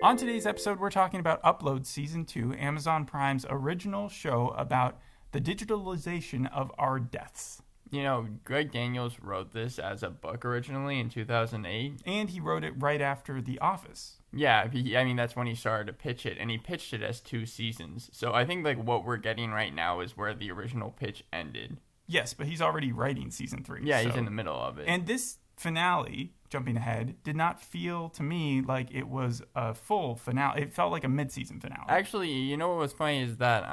On today's episode, we're talking about Upload Season 2, Amazon Prime's original show about the digitalization of our deaths. You know, Greg Daniels wrote this as a book originally in 2008. And he wrote it right after The Office. Yeah, that's when he started to pitch it, and he pitched it as 2 seasons. So I think, what we're getting right now is where the original pitch ended. Yes, but he's already writing Season 3. Yeah, he's in the middle of it. And this finale, jumping ahead, did not feel to me like it was a full finale. It felt like a mid-season finale. Actually, you know what was funny is that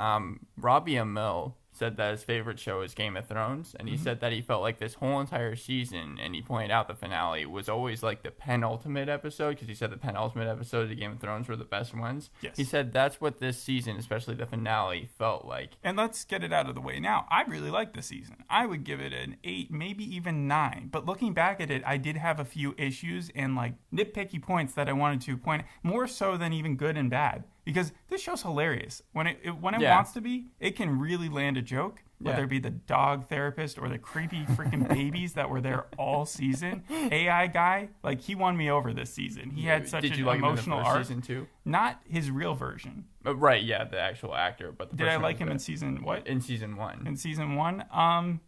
Robbie Amell said that his favorite show is Game of Thrones, and he said that he felt like this whole entire season, and he pointed out the finale was always like the penultimate episode, because he said the penultimate episodes of Game of Thrones were the best ones. Yes. He said that's what this season, especially the finale, felt like. And let's get it out of the way now. I really liked this season. I would give it an 8, maybe even 9. But looking back at it, I did have a few issues and nitpicky points that I wanted to point, more so than even good and bad. Because this show's hilarious. When it wants to be, it can really land a joke. Whether it be the dog therapist or the creepy freaking babies that were there all season. AI guy, he won me over this season. He had such an emotional arc. Season 2? Not his real version. Right, yeah, the actual actor. But did I like him in season what? In season 1. In season 1,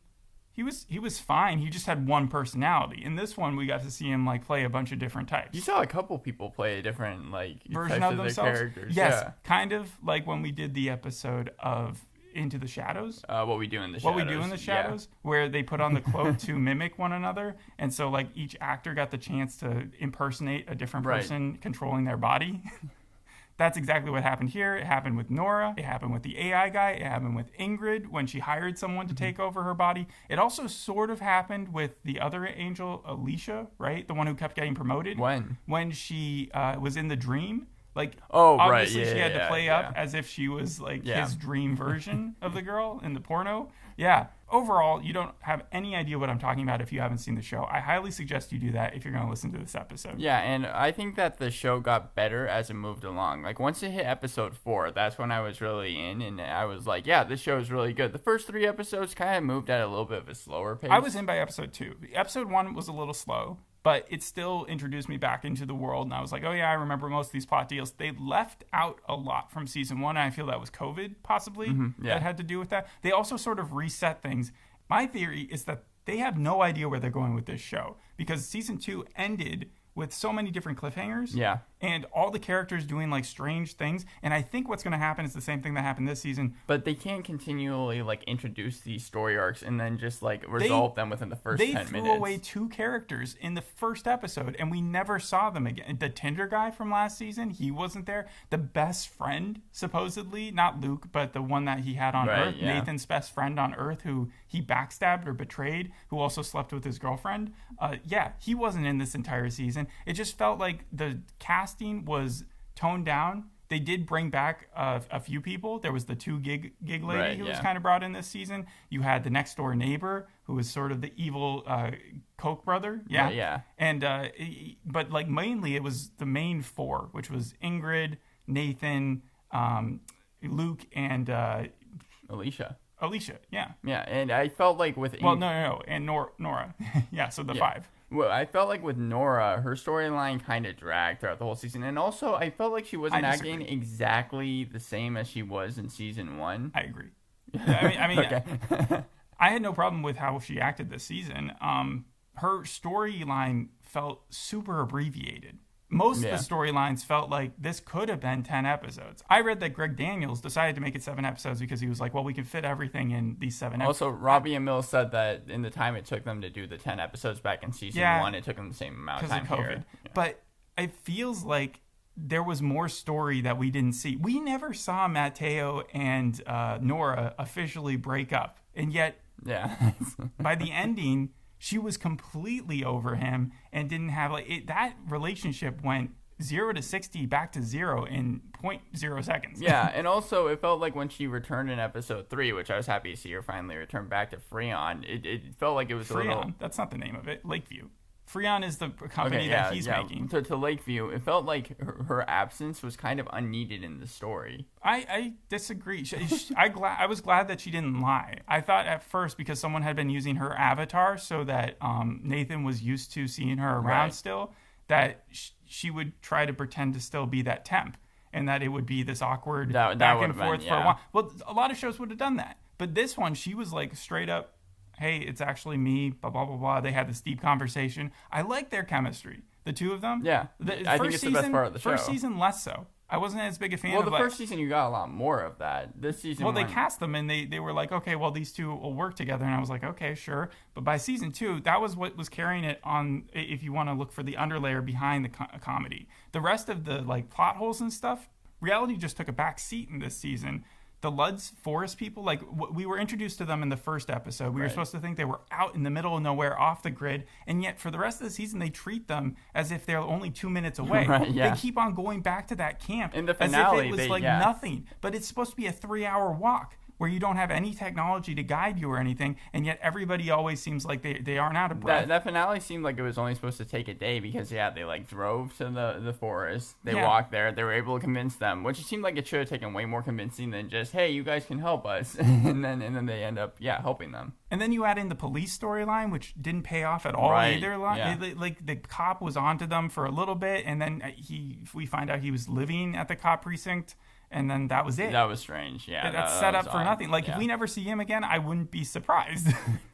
he was fine. He just had one personality. In this one, we got to see him play a bunch of different types. You saw a couple people play a different version types of themselves. Their characters. Yes, yeah. kind of like when we did the episode of Into the Shadows. What We Do in the Shadows. Where they put on the cloak to mimic one another, and so each actor got the chance to impersonate a different person controlling their body. That's exactly what happened here. It happened with Nora. It happened with the AI guy. It happened with Ingrid when she hired someone to take over her body. It also sort of happened with the other angel, Alicia, right? The one who kept getting promoted. When she was in the dream. Obviously she had to play up as if she was his dream version of the girl in the porno. Yeah. Overall, you don't have any idea what I'm talking about if you haven't seen the show. I highly suggest you do that if you're going to listen to this episode. Yeah, and I think that the show got better as it moved along. Once it hit episode 4, that's when I was really in, and I was like, yeah, this show is really good. The first 3 episodes kind of moved at a little bit of a slower pace. I was in by episode 2. Episode 1 was a little slow, but it still introduced me back into the world, and I was like, oh yeah, I remember most of these plot deals. They left out a lot from season 1, and I feel that was COVID, possibly, that had to do with that. They also sort of reset things. My theory is that they have no idea where they're going with this show, because season 2 ended with so many different cliffhangers. Yeah. And all the characters doing strange things. And I think what's going to happen is the same thing that happened this season. But they can't continually introduce these story arcs and then just resolve them within the first 10 minutes. They threw away 2 characters in the first episode, and we never saw them again. The Tinder guy from last season, he wasn't there. The best friend, supposedly, not Luke, but the one that he had on Earth, Nathan's best friend on Earth, who he backstabbed or betrayed, who also slept with his girlfriend. He wasn't in this entire season. It just felt like the casting was toned down. They did bring back a few people. There was the 2 gig lady who was kind of brought in this season. You had the next door neighbor who was sort of the evil Koch brother. Yeah. Yeah. And but mainly it was the main 4, which was Ingrid, Nathan, Luke, and Alicia. Yeah. Yeah, and I felt with and Nora. Yeah, so the 5. Well, I felt with Nora, her storyline kind of dragged throughout the whole season. And also, I felt like she wasn't acting exactly the same as she was in season 1. I agree. I mean okay. I had no problem with how she acted this season. Her storyline felt super abbreviated. Most of the storylines felt like this could have been 10 episodes. I read that Greg Daniels decided to make it 7 episodes because he was like, well, we can fit everything in these 7 episodes. Also, Robbie Amell said that in the time it took them to do the 10 episodes back in season 1, it took them the same amount of time because of COVID. Here. Yeah. But it feels like there was more story that we didn't see. We never saw Matteo and Nora officially break up. And yet, by the ending, she was completely over him and didn't have that relationship went 0 to 60 back to 0 in 0.0 seconds. Yeah, and also it felt like when she returned in episode 3, which I was happy to see her finally return back to Freon, it felt like it was Freon. That's not the name of it. Lakeview. Freon is the company that he's making. To Lakeview, it felt like her absence was kind of unneeded in the story. I disagree. I was glad that she didn't lie. I thought at first, because someone had been using her avatar so that Nathan was used to seeing her around still, that she would try to pretend to still be that temp, and that it would be this awkward that back and forth been, for a while. Well, a lot of shows would have done that, but this one, she was like straight up, hey, it's actually me, blah, blah, blah, blah. They had this deep conversation. I like their chemistry, the two of them. Yeah, I think it's the best part of the show. First season, less so. I wasn't as big a fan of the first season, you got a lot more of that. This season... Well, they cast them, and they were like, okay, well, these two will work together. And I was like, okay, sure. But by season 2, that was what was carrying it on, if you want to look for the underlayer behind the comedy. The rest of the like plot holes and stuff, reality just took a back seat in this season. The Ludds forest people, like we were introduced to them in the first episode. We were supposed to think they were out in the middle of nowhere, off the grid, and yet for the rest of the season, they treat them as if they're only 2 minutes away. Right, yeah. They keep on going back to that camp in the finale, as if it was nothing. But it's supposed to be a 3-hour walk where you don't have any technology to guide you or anything, and yet everybody always seems like they aren't out of breath. That finale seemed like it was only supposed to take a day because, they like drove to the forest. They walked there. They were able to convince them, which it seemed like it should have taken way more convincing than just, hey, you guys can help us. and then they end up, helping them. And then you add in the police storyline, which didn't pay off at all either. Yeah. Like the cop was onto them for a little bit, and then we find out he was living at the cop precinct. And then that was it. That was strange, yeah. That's set up for nothing. Like, if we never see him again, I wouldn't be surprised.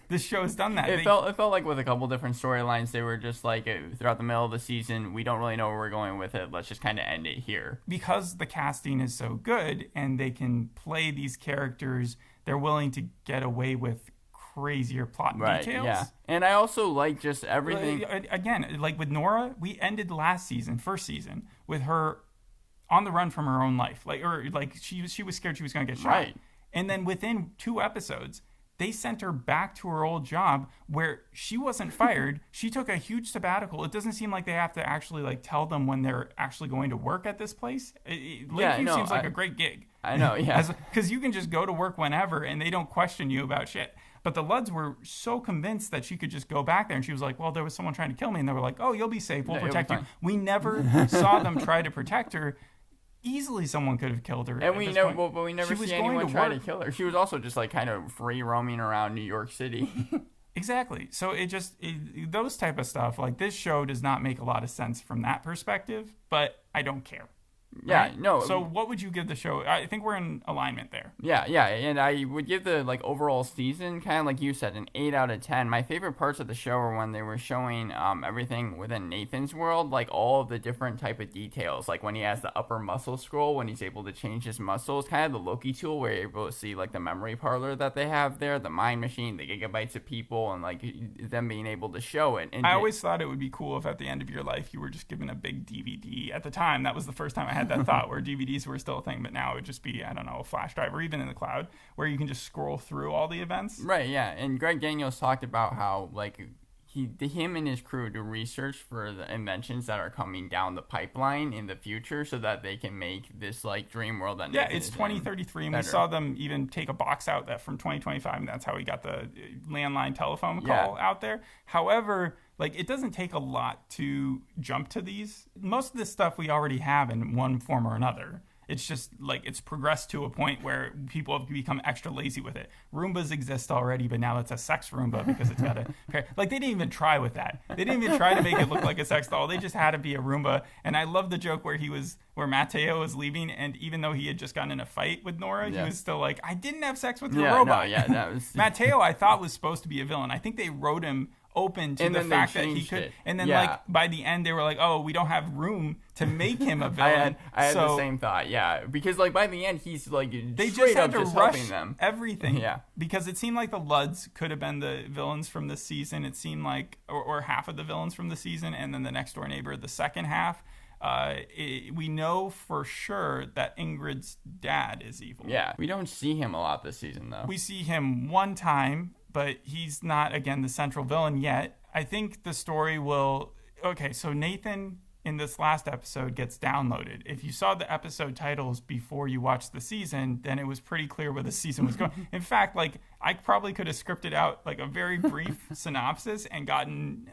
This show's done that. It felt like with a couple different storylines, they were just like, throughout the middle of the season, we don't really know where we're going with it. Let's just kind of end it here. Because the casting is so good, and they can play these characters, they're willing to get away with crazier plot details. Yeah. And I also like just everything. Again, like with Nora, we ended first season, with her on the run from her own life, she was scared she was going to get shot. Right. And then within 2 episodes, they sent her back to her old job where she wasn't fired. She took a huge sabbatical. It doesn't seem like they have to actually like tell them when they're actually going to work at this place. Lakeview seems like a great gig. I know, yeah. Because you can just go to work whenever and they don't question you about shit. But the Ludds were so convinced that she could just go back there, and she was like, well, there was someone trying to kill me. And they were like, oh, you'll be safe. We'll protect you. We never saw them try to protect her. Easily someone could have killed her. And we never see anyone try to kill her. She was also just like kind of free roaming around New York City. Exactly. So those type of stuff, like this show does not make a lot of sense from that perspective, but I don't care. Yeah, right? no. So what would you give the show? I think we're in alignment there. Yeah, and I would give the like overall season, kind of like you said, an 8 out of 10. My favorite parts of the show were when they were showing everything within Nathan's world, like all of the different type of details, like when he has the upper muscle scroll, when he's able to change his muscles, kind of the Loki tool where you're able to see like the memory parlor that they have there, the mind machine, the gigabytes of people, and like them being able to show it. And I always thought it would be cool if at the end of your life you were just given a big DVD. At the time, that was the first time I had that thought, where DVDs were still a thing, but now it would just be, I don't know, a flash drive or even in the cloud where you can just scroll through all the events. Right, yeah. And Greg Daniels talked about how like him and his crew do research for the inventions that are coming down the pipeline in the future so that they can make this like dream world that Nathan it's 2033 and better. We saw them even take a box out that from 2025, and that's how we got the landline telephone call out there. However, like, it doesn't take a lot to jump to these. Most of this stuff we already have in one form or another. It's just, like, it's progressed to a point where people have become extra lazy with it. Roombas exist already, but now it's a sex Roomba because it's got a... Like, they didn't even try with that. They didn't even try to make it look like a sex doll. They just had to be a Roomba. And I love the joke where Matteo was leaving, and even though he had just gotten in a fight with Nora, he was still like, I didn't have sex with your robot. That was... Matteo, I thought, was supposed to be a villain. I think they wrote him open to the fact that he could, and then like by the end they were like, oh, we don't have room to make him a villain. I had the same thought, because like by the end he's like they just had to rush helping them everything, because it seemed like the Ludds could have been the villains from this season. It seemed like, or half of the villains from the season, and then the next door neighbor the second half. We know for sure that Ingrid's dad is evil. Yeah, we don't see him a lot this season though. We see him one time, but he's not, again, the central villain yet. I think the story will... Okay, so Nathan, in this last episode, gets downloaded. If you saw the episode titles before you watched the season, then it was pretty clear where the season was going. In fact, like, I probably could have scripted out, like, a very brief synopsis and gotten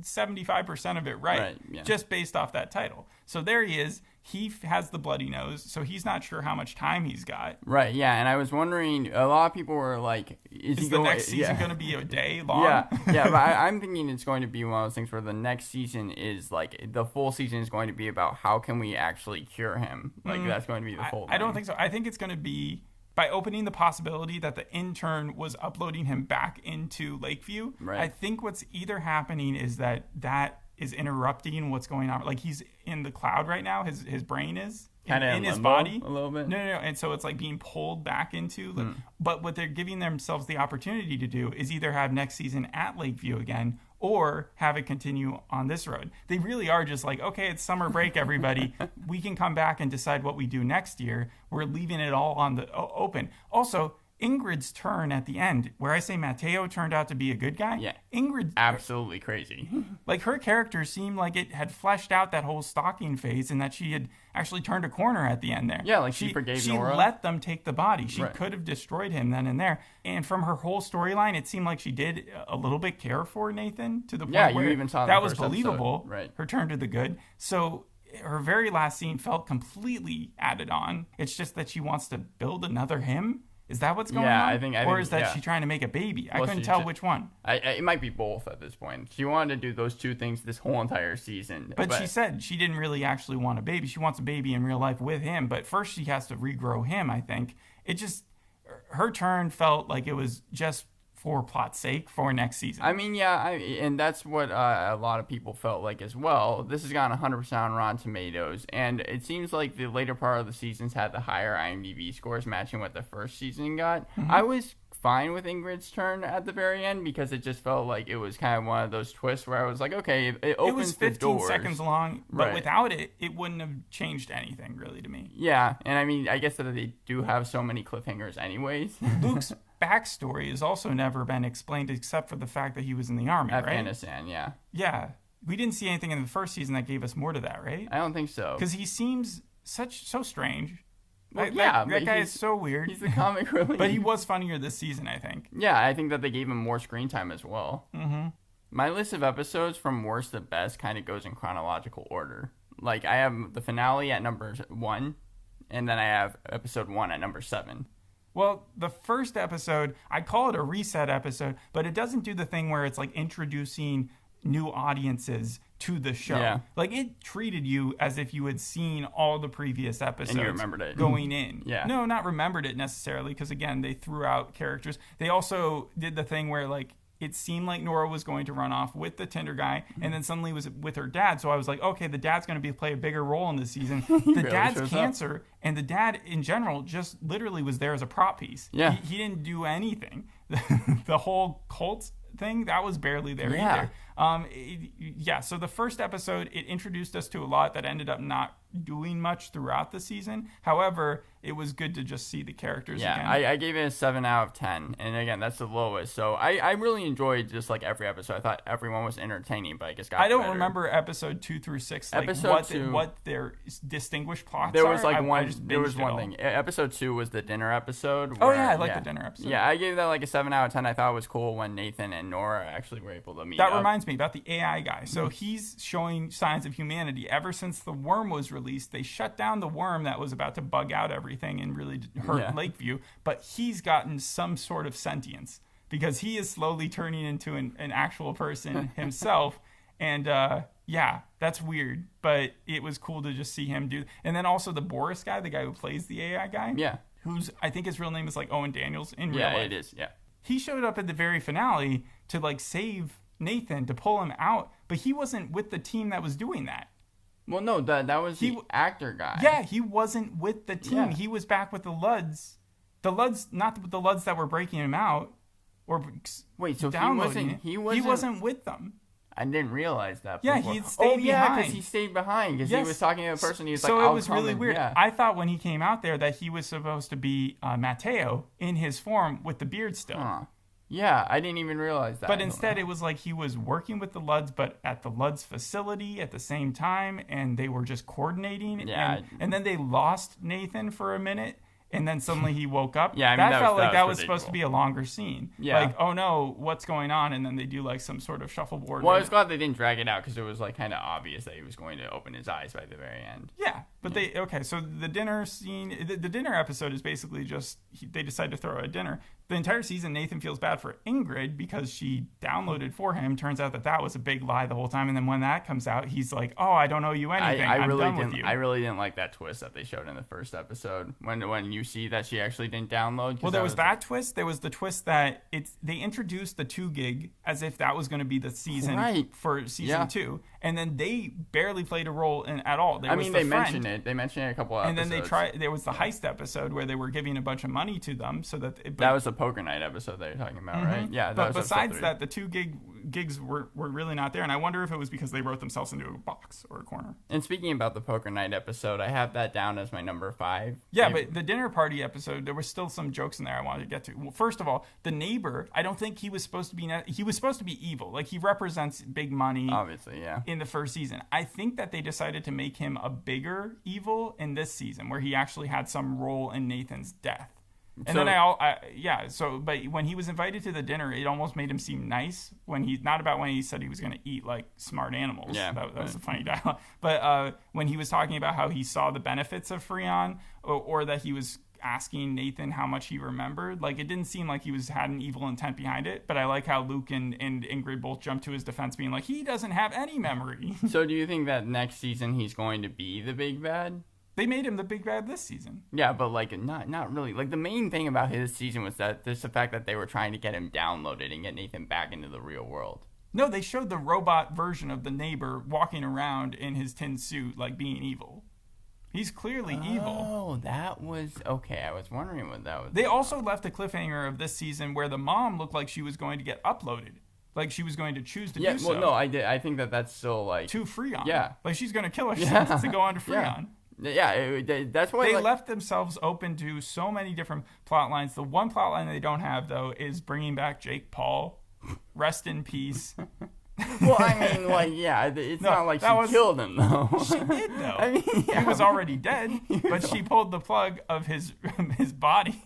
75% of it right, just based off that title. So there he is. He has the bloody nose, so he's not sure how much time he's got. Right, yeah, and I was wondering, a lot of people were like, is the next season going to be a day long? Yeah, but I'm thinking it's going to be one of those things where the next season is like, the full season is going to be about how can we actually cure him. Like, that's going to be the whole thing. I don't think so. I think it's going to be by opening the possibility that the intern was uploading him back into Lakeview. Right. I think what's either happening is that is interrupting what's going on. Like, he's in the cloud right now. His brain is kind of in his body a little bit. No. And so it's like being pulled back into. But what they're giving themselves the opportunity to do is either have next season at Lakeview again, or have it continue on this road. They really are just like, okay, it's summer break, everybody. We can come back and decide what we do next year. We're leaving it all on the open. Also, Ingrid's turn at the end, where I say Matteo turned out to be a good guy. Yeah. Ingrid, absolutely crazy. Like, her character seemed like it had fleshed out that whole stalking phase, and that she had actually turned a corner at the end there. Yeah, like she forgave Nora. She let them take the body. She could have destroyed him then and there. And from her whole storyline, it seemed like she did a little bit care for Nathan to the point where you even saw that was believable. Right. Her turn to the good. So her very last scene felt completely added on. It's just that she wants to build another him. Is that what's going on? I think, or is that she trying to make a baby? I couldn't tell which one. It might be both at this point. She wanted to do those two things this whole entire season. But she said she didn't really actually want a baby. She wants a baby in real life with him. But first she has to regrow him, I think. Her turn felt like it was just for plot's sake for next season. I mean, and that's what a lot of people felt like as well. This has gotten 100% on Rotten Tomatoes, and it seems like the later part of the seasons had the higher IMDb scores matching what the first season got. I was fine with Ingrid's turn at the very end because it just felt like it was kind of one of those twists where I was like, okay, it opens the doors. It was 15 seconds long, but without it, it wouldn't have changed anything really to me. Yeah, and I mean, I guess that they do have so many cliffhangers anyways. Luke's backstory has also never been explained except for the fact that he was in the army, Afghanistan, right? Yeah. We didn't see anything in the first season that gave us more to that, right? I don't think so. Because he seems so strange. Well, that guy is so weird. He's the comic relief. But he was funnier this season, I think. Yeah, I think that they gave him more screen time as well. Mm-hmm. My list of episodes from worst to best kind of goes in chronological order. Like, I have the finale at number 1, and then I have episode 1 at number 7. Well, the first episode, I call it a reset episode, but it doesn't do the thing where it's like introducing new audiences to the show. Yeah. Like, it treated you as if you had seen all the previous episodes. And you remembered it. Going in. Yeah. No, not remembered it necessarily, because again, they threw out characters. They also did the thing where, like, it seemed like Nora was going to run off with the Tinder guy, and then suddenly was with her dad. So I was like, okay, the dad's going to play a bigger role in this season. The really dad's cancer, and the dad in general just literally was there as a prop piece. Yeah. He didn't do anything. The whole cult thing, that was barely there either. So the first episode, it introduced us to a lot that ended up not doing much throughout the season. However, it was good to just see the characters again. I gave it a 7 out of 10, and again, that's the lowest. So I really enjoyed just like every episode. I thought everyone was entertaining, but I just got I don't better. remember episode 2 through 6, like what their distinguished plots there was are. There was one thing. Episode 2 was the dinner episode. Oh yeah, I like the dinner episode. Yeah, I gave that like a 7 out of 10. I thought it was cool when Nathan and Nora actually were able to meet That up. reminds me about the AI guy. So he's showing signs of humanity. Ever since the worm was released, they shut down the worm that was about to bug out everything and really hurt Lakeview. But he's gotten some sort of sentience because he is slowly turning into an actual person himself. And that's weird. But it was cool to just see him do. And then also the Boris guy, the guy who plays the AI guy. Yeah. Who's, I think his real name is like Owen Daniels in real life. Yeah, it is. Yeah. He showed up at the very finale to like save Nathan, to pull him out, but he wasn't with the team that was doing that. Well, no, that was the actor guy. Yeah, he wasn't with the team. Yeah. He was back with the Ludds. The Ludds, not the Ludds that were breaking him out or wait, so he wasn't with them. I didn't realize that. Yeah, before. he stayed behind. because he stayed behind because he was talking to a person. He was like, so it was really weird. Yeah. I thought when he came out there that he was supposed to be Matteo in his form with the beard still. Huh. Yeah, I didn't even realize that. But instead, it was like he was working with the Ludds, but at the Ludds facility at the same time, and they were just coordinating. Yeah. And then they lost Nathan for a minute, and then suddenly he woke up. Yeah, I mean, that felt like that was predictable. supposed to be a longer scene. Yeah. Like, oh no, what's going on? And then they do like some sort of shuffleboard. Well, I was glad they didn't drag it out because it was like kind of obvious that he was going to open his eyes by the very end. Yeah, but so the dinner scene, the dinner episode is basically just they decide to throw a dinner. The entire season, Nathan feels bad for Ingrid because she downloaded for him. Turns out that was a big lie the whole time. And then when that comes out, he's like, "Oh, I don't owe you anything. I'm done with you." I really didn't like that twist that they showed in the first episode when you see that she actually didn't download. Well, there was that twist. There was the twist that they introduced the 2 gig as if that was going to be the season for season 2, and then they barely played a role in at all. They mentioned it. They mentioned it a couple of episodes. And then there was the heist episode where they were giving a bunch of money to them so that that was the poker night episode that you're talking about, right? Yeah. But besides that, the 2 gigs were really not there, and I wonder if it was because they wrote themselves into a box or a corner. And speaking about the poker night episode, I have that down as my number 5. Yeah, but the dinner party episode, there were still some jokes in there I wanted to get to. Well, first of all, the neighbor, I don't think he was supposed to be evil. Like, he represents big money. Obviously, yeah. In the first season. I think that they decided to make him a bigger evil in this season, where he actually had some role in Nathan's death. And then but when he was invited to the dinner, it almost made him seem nice when he said he was going to eat like smart animals. Yeah, that was a funny dialogue. But when he was talking about how he saw the benefits of Freon, or that he was asking Nathan how much he remembered, like, it didn't seem like he had an evil intent behind it. But I like how Luke and Ingrid both jumped to his defense, being like, he doesn't have any memory. So do you think that next season he's going to be the big bad? They made him the big bad this season. Yeah, but like not really. Like, the main thing about his season was that the fact that they were trying to get him downloaded and get Nathan back into the real world. No, they showed the robot version of the neighbor walking around in his tin suit, like, being evil. He's clearly evil. Oh, that was... Okay, I was wondering what that was. They also left a cliffhanger of this season where the mom looked like she was going to get uploaded. Like, she was going to choose to do so. Yeah, well, no, I think that's still, like... To Freon. Yeah. Like, she's going to kill herself to go on to Freon. Yeah, that's why... They left themselves open to so many different plot lines. The one plot line they don't have, though, is bringing back Jake Paul. Rest in peace. Well, I mean, like, yeah, it's not like she killed him, though. She did, though. I mean, he was already dead, but she pulled the plug of his body.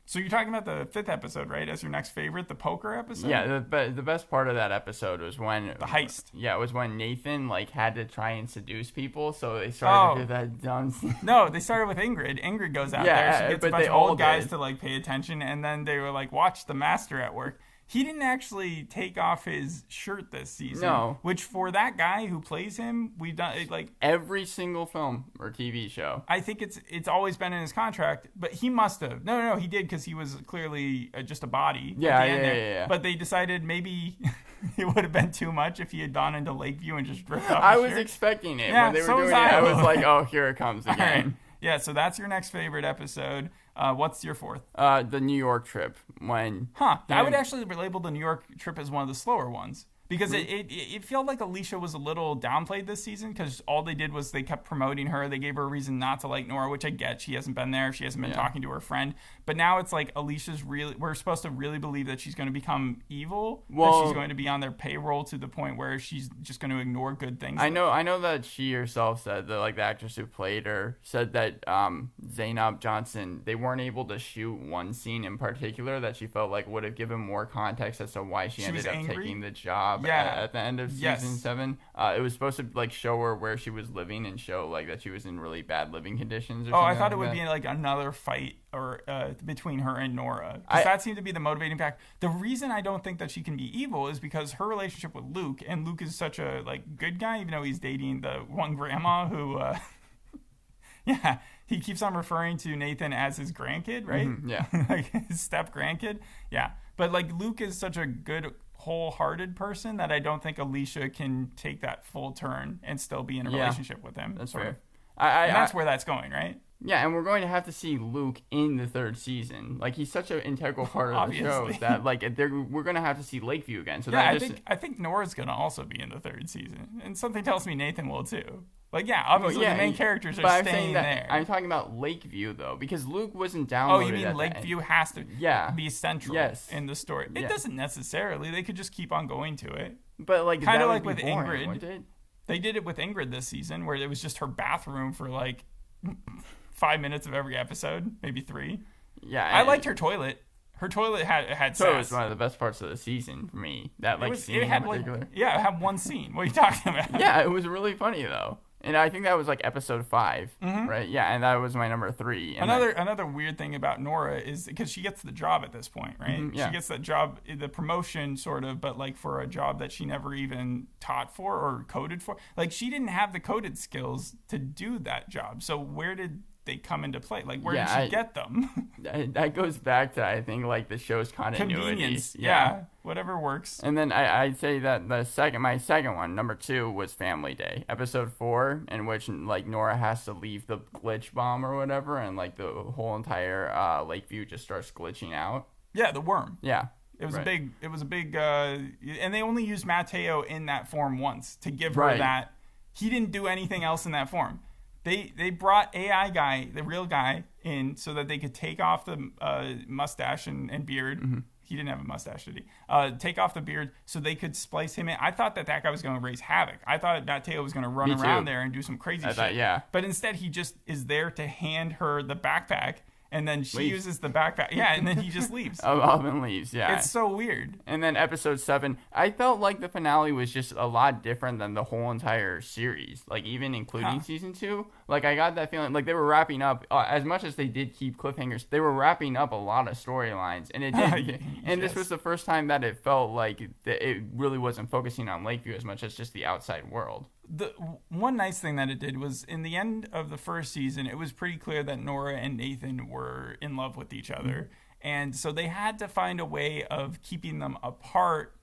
So you're talking about the 5th episode, right, as your next favorite, the poker episode? Yeah, the best part of that episode was when... The heist. Yeah, it was when Nathan, like, had to try and seduce people, so they started to do that dumb... No, they started with Ingrid. Ingrid goes out there, she gets a bunch of old guys to, like, pay attention, and then they were like, watch the master at work. He didn't actually take off his shirt this season. No. Which, for that guy who plays him, we've done it, like... Every single film or TV show. I think it's always been in his contract, but he must have. No, he did, because he was clearly just a body. Yeah. But they decided maybe it would have been too much if he had gone into Lakeview and just ripped off I his was shirt. expecting it. When they were doing it, I was like, oh, here it comes again. Right. Yeah, so that's your next favorite episode. What's your 4th? The New York trip. I would actually label the New York trip as one of the slower ones. Because it felt like Alicia was a little downplayed this season, because all they did was they kept promoting her. They gave her a reason not to like Nora, which I get. She hasn't been there. She hasn't been talking to her friend. But now it's like Alicia's really... We're supposed to really believe that she's going to become evil. That she's going to be on their payroll to the point where she's just going to ignore good things. I know that she herself said that, like, the actress who played her said that Zainab Johnson, they weren't able to shoot one scene in particular that she felt like would have given more context as to why she ended up taking the job. At the end of season 7, it was supposed to, like, show her where she was living and show, like, that she was in really bad living conditions. I thought it would be like another fight or between her and Nora, because that seemed to be the motivating factor. The reason I don't think that she can be evil is because her relationship with Luke, and Luke is such a, like, good guy, even though he's dating the one grandma who he keeps on referring to Nathan as his grandkid, right? Mm-hmm, yeah. Like his step grandkid. Yeah. But, like, Luke is such a good, wholehearted person that I don't think Alicia can take that full turn and still be in a relationship with him. That's fair. And that's where that's going, right? Yeah, and we're going to have to see Luke in the 3rd season. Like, he's such an integral part of the show that, like, we're going to have to see Lakeview again. So I think Nora's going to also be in the 3rd season, and something tells me Nathan will too. Like, obviously the main characters are staying there. I'm talking about Lakeview, though, because Luke wasn't downloaded. Oh, you mean Lakeview has to be central in the story? It Yeah. doesn't necessarily. They could just keep on going to it. But, like, kind of like with boring, Ingrid. They did it with Ingrid this season, where it was just her bathroom for, like, 5 minutes of every episode, maybe 3. Yeah, I liked her toilet. Her toilet had so it was sass. one of the best parts of the season for me. That scene It had in particular. it had one scene. What are you talking about? Yeah, it was really funny though. And I think that was like episode 5, right? Yeah, and that was my number 3. And another weird thing about Nora is because she gets the job at this point, right? Yeah. She gets that job, the promotion sort of, but like for a job that she never even taught for or coded for. Like she didn't have the coded skills to do that job. So where did they come into play? Like where did she get them? That goes back to, I think, like the show's continuity. Convenience. Yeah. Whatever works. And then I'd say that my second one, number 2, was Family Day, episode 4, in which like Nora has to leave the glitch bomb or whatever, and like the whole entire Lakeview just starts glitching out. Yeah, the worm. Yeah. It was a big, and they only used Mateo in that form once to give her that. He didn't do anything else in that form. They brought AI guy, the real guy, in so that they could take off the mustache and beard. Mm-hmm. He didn't have a mustache, did he? Take off the beard so they could splice him in. I thought that guy was going to raise havoc. I thought Mateo was going to run around there and do some crazy shit. Yeah. But instead, he just is there to hand her the backpack. And then she uses the backpack. Yeah, and then he just leaves. Up and leaves, yeah. It's so weird. And then episode 7, I felt like the finale was just a lot different than the whole entire series. Like, even including season 2. Like, I got that feeling, like, they were wrapping up, as much as they did keep cliffhangers, they were wrapping up a lot of storylines. And it did. And this was the first time that it felt like it really wasn't focusing on Lakeview as much as just the outside world. The one nice thing that it did was in the end of the first season, it was pretty clear that Nora and Nathan were in love with each other. And so they had to find a way of keeping them apart,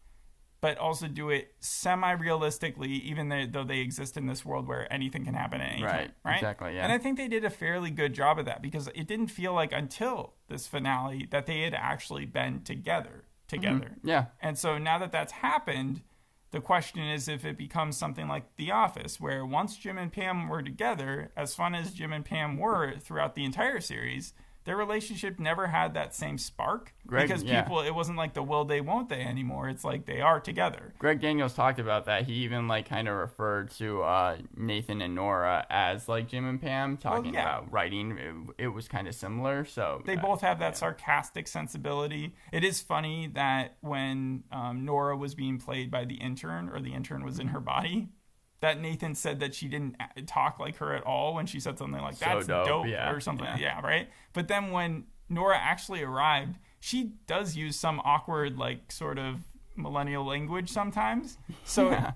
but also do it semi-realistically, even though they exist in this world where anything can happen at any time. Right, exactly, yeah. And I think they did a fairly good job of that because it didn't feel like until this finale that they had actually been together. Mm-hmm. Yeah. And so now that that's happened, the question is if it becomes something like The Office, where once Jim and Pam were together, as fun as Jim and Pam were throughout the entire series, their relationship never had that same spark. Because people, it wasn't like the will they, won't they anymore. It's like they are together. Greg Daniels talked about that. He even like kind of referred to Nathan and Nora as like Jim and Pam, talking about writing. It was kind of similar. So they both have that sarcastic sensibility. It is funny that when Nora was being played by the intern, or the intern was in her body, that Nathan said that she didn't talk like her at all when she said something like, that's dope or something. Yeah, right? But then when Nora actually arrived, she does use some awkward, like, sort of millennial language sometimes. So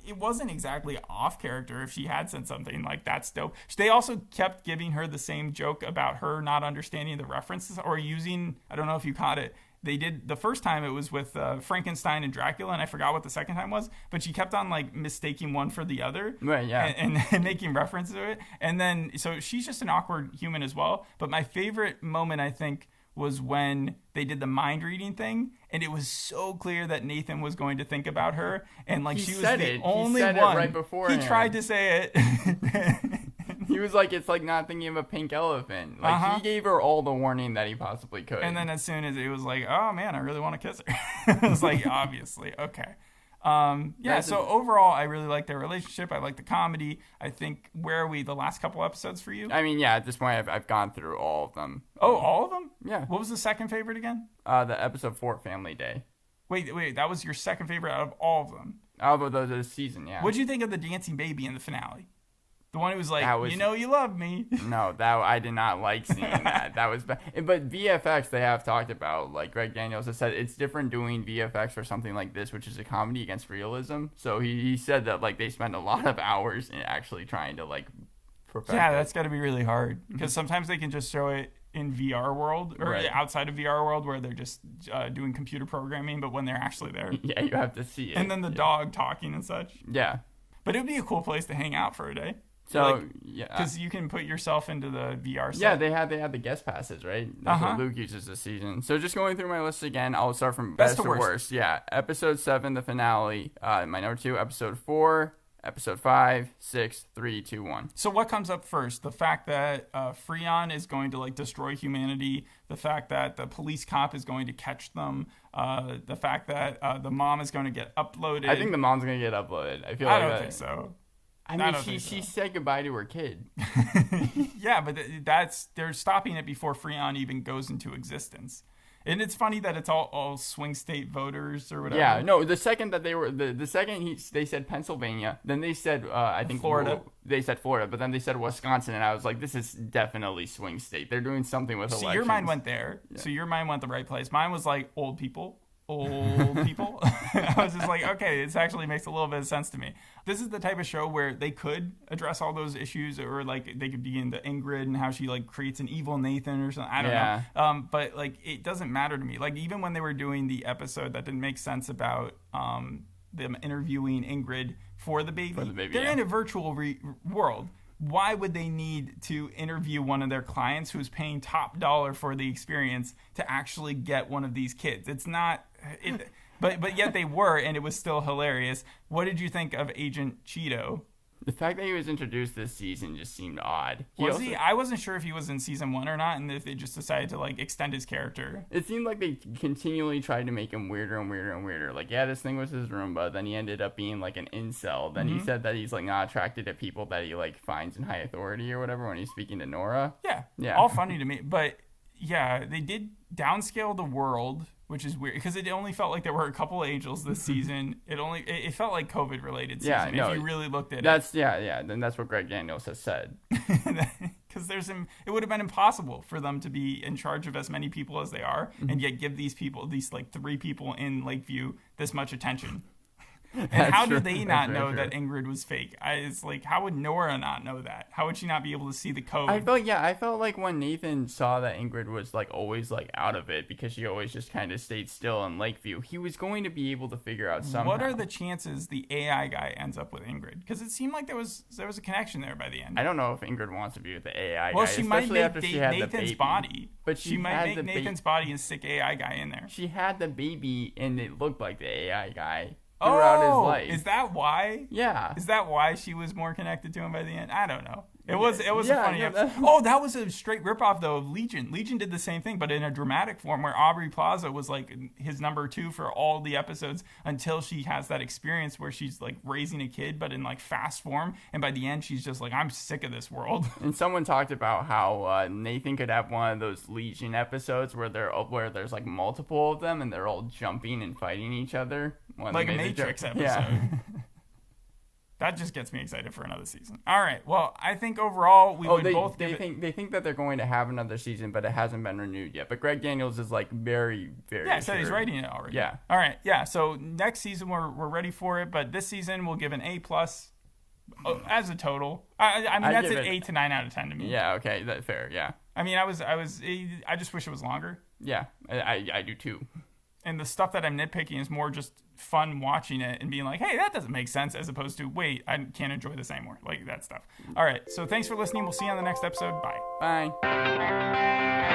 it wasn't exactly off character if she had said something like, that's dope. They also kept giving her the same joke about her not understanding the references or using, I don't know if you caught it, they did the first time it was with Frankenstein and Dracula, and I forgot what the second time was, but she kept on like mistaking one for the other, right? Yeah, and making reference to it. And then so she's just an awkward human as well. But my favorite moment, I think, was when they did the mind reading thing, and it was so clear that Nathan was going to think about her, and like she was the only one. It right before he tried to say it. He was like, it's like not thinking of a pink elephant. Like, he gave her all the warning that he possibly could. And then as soon as it was like, oh, man, I really want to kiss her. It was like, obviously. Okay. So overall, I really like their relationship. I like the comedy. I think, where are we, the last couple episodes for you? I mean, yeah, at this point, I've gone through all of them. Oh, all of them? Yeah. What was the second favorite again? The episode 4, Family Day. Wait, that was your second favorite out of all of them? Out of the season, yeah. What'd you think of the dancing baby in the finale? The one who was like, you know you love me. No, I did not like seeing that. That was bad. But VFX, they have talked about, like Greg Daniels has said, it's different doing VFX for something like this, which is a comedy against realism. So he said that like they spend a lot of hours in actually trying to like perfect it. That's got to be really hard. Because sometimes they can just show it in VR world, or outside of VR world, where they're just doing computer programming, but when they're actually there. Yeah, you have to see it. And then the dog talking and such. Yeah. But it would be a cool place to hang out for a day. So because you can put yourself into the VR set. Yeah, they had the guest passes, right? That's what Luke uses this season. So just going through my list again, I'll start from best to worst. Yeah, episode 7, the finale. My number 2, episode 4, episode 5, 6, 3, 2, 1. So what comes up first? The fact that Freon is going to like destroy humanity. The fact that the police cop is going to catch them. The fact that the mom is going to get uploaded. I think the mom's going to get uploaded. I don't think so. I mean, she said goodbye to her kid. Yeah, but they're stopping it before Freon even goes into existence. And it's funny that it's all swing state voters or whatever. Yeah, no, the second that they were the second they said Pennsylvania, then they said I think Florida. They said Florida, but then they said Wisconsin, and I was like, this is definitely swing state. They're doing something with elections. So your mind went there. Yeah. So your mind went the right place. Mine was like old people. I was just like, okay, this actually makes a little bit of sense to me. This is the type of show where they could address all those issues, or like they could be into Ingrid and how she like creates an evil Nathan or something. I don't know. But like it doesn't matter to me. Like even when they were doing the episode that didn't make sense about them interviewing Ingrid for the baby, they're in a virtual world. Why would they need to interview one of their clients who's paying top dollar for the experience to actually get one of these kids? It's not... But yet they were, and it was still hilarious. What did you think of Agent Cheeto? The fact that he was introduced this season just seemed odd. Was he? I wasn't sure if he was in season 1 or not, and if they just decided to like extend his character. It seemed like they continually tried to make him weirder and weirder and weirder. Like, yeah, this thing was his Roomba. Then he ended up being like an incel. Then he said that he's like not attracted to people that he like finds in high authority or whatever when he's speaking to Nora. Yeah. All funny to me, but yeah, they did downscale the world, which is weird because it only felt like there were a couple angels this season. It felt like COVID related season. Yeah, no, if you really looked at it. Then that's what Greg Daniels has said. Because it would have been impossible for them to be in charge of as many people as they are, and yet give these like 3 people in Lakeview this much attention. And how do they not know that Ingrid was fake? It's like, how would Nora not know that? How would she not be able to see the code? I felt like when Nathan saw that Ingrid was like always like out of it because she always just kind of stayed still in Lakeview, he was going to be able to figure out somehow. What are the chances the AI guy ends up with Ingrid? Because it seemed like there was a connection there by the end. I don't know if Ingrid wants to be with the AI guy. Well, she might make Nathan's baby. Body. But she might make Nathan's body and stick AI guy in there. She had the baby and it looked like the AI guy. Throughout his life. Is that why? Yeah. Is that why she was more connected to him by the end? I don't know. It was a funny episode. That was a straight ripoff though of Legion. Legion did the same thing, but in a dramatic form, where Aubrey Plaza was like his number 2 for all the episodes until she has that experience where she's like raising a kid, but in like fast form, and by the end she's just like, I'm sick of this world. And someone talked about how Nathan could have one of those Legion episodes where there's like multiple of them and they're all jumping and fighting each other. Like a Matrix episode. Yeah. That just gets me excited for another season. All right. Well, I think overall they think that they're going to have another season, but it hasn't been renewed yet. But Greg Daniels is like very, very sure. So he's writing it already. Yeah. All right. Yeah. So next season we're ready for it, but this season we'll give an A+ as a total. I mean that's an 8 to 9 out of 10 to me. Yeah. Okay. That's fair. Yeah. I mean I just wish it was longer. Yeah. I do too. And the stuff that I'm nitpicking is more just fun watching it and being like, hey, that doesn't make sense, as opposed to, wait, I can't enjoy this anymore. Like that stuff. All right. So thanks for listening. We'll see you on the next episode. Bye. Bye.